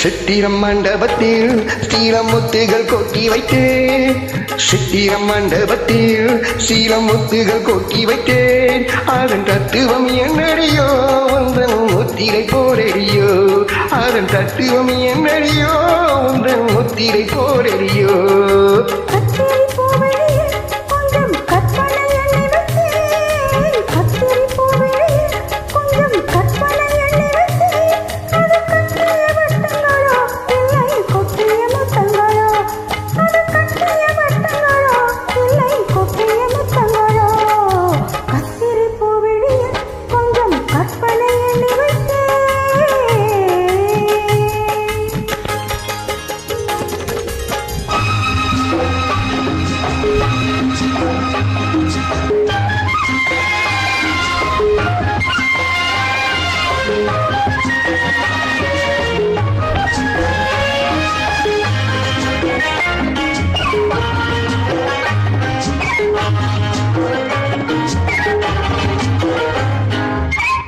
சித்திரம் மண்டபத்தில் ஸ்ரீரமுத்துகள் கொட்டி வைத்தேன். சித்திரம் மண்டபத்தில் ஸ்ரீரமுத்துகள் கொட்டி வைத்தேன். அதன் தத்துவம் என்னடியோ உந்தன் முத்திரை போரடியோ. அதன் தத்துவம் என்னடியோ உந்தன் முத்திரை போரடியோ.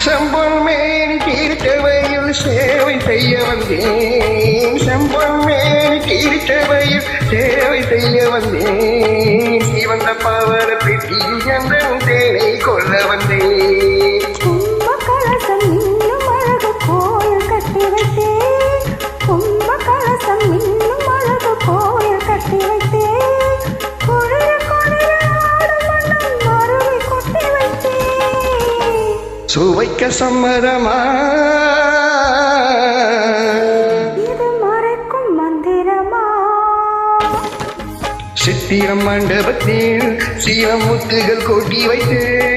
செம்பொன் மேனி தீர்த்தவையில் சேவை செய்ய வந்தேன். செம்பொன் மேனி தீர்த்தவையில் சேவை செய்ய வந்தேன். சிவந்த பவர பெட்டியில் எந்த தேனை கொள்ள வந்தேன். கும்பகலசம் இன்னும் அழகு கோயில் கட்டி வைத்தேன். கும்பகலசம் இன்னும் அழகு கோயில் கட்டி வைத்தேன். குளிர குளிர ஆடும் மனம் அருவி கொட்டி வைத்தேன். சுவைக்க சம்மதமா இது மறைக்கும் மந்திரமா? சித்திரம் மண்டபத்தில் ஸ்ரீரமுத்துகள் கொட்டி வைத்தேன்.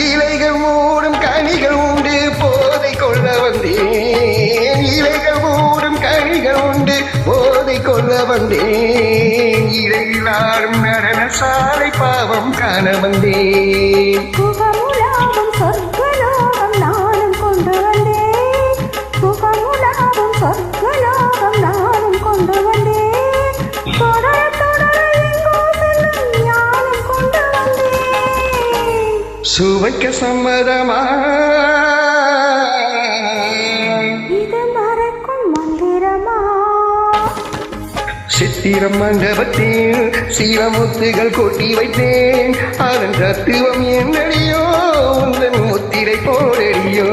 இலைகள் மூடும் கனிகள் உண்டு போதை கொள்ள வந்தேன். இலைகள் மூடும் கனிகள் உண்டு போதை கொள்ள வந்தேன். இலையில் ஆடும் நடன சாலை பாவம் காண வந்தேன். சுகமுலாவும் சொர்க்கலோகம் நானும் கொண்டு வந்தேன். சுகமுலாவும் சொர்க்கலோகம் நானும் கொண்டு வந்தேன். தொடர தொடர எங்கோ செல்லும் ஞானம் கொண்டு வந்தேன். சுவைக்க சம்மதமா இது மறைக்கும் மந்திரமா? சித்திரம் மண்டபத்தில் ஸ்ரீரமுத்துகள் கொட்டி வைத்தேன். அதன் தத்துவம் என்னடியோ உந்தன் முத்திரை போரடியோ.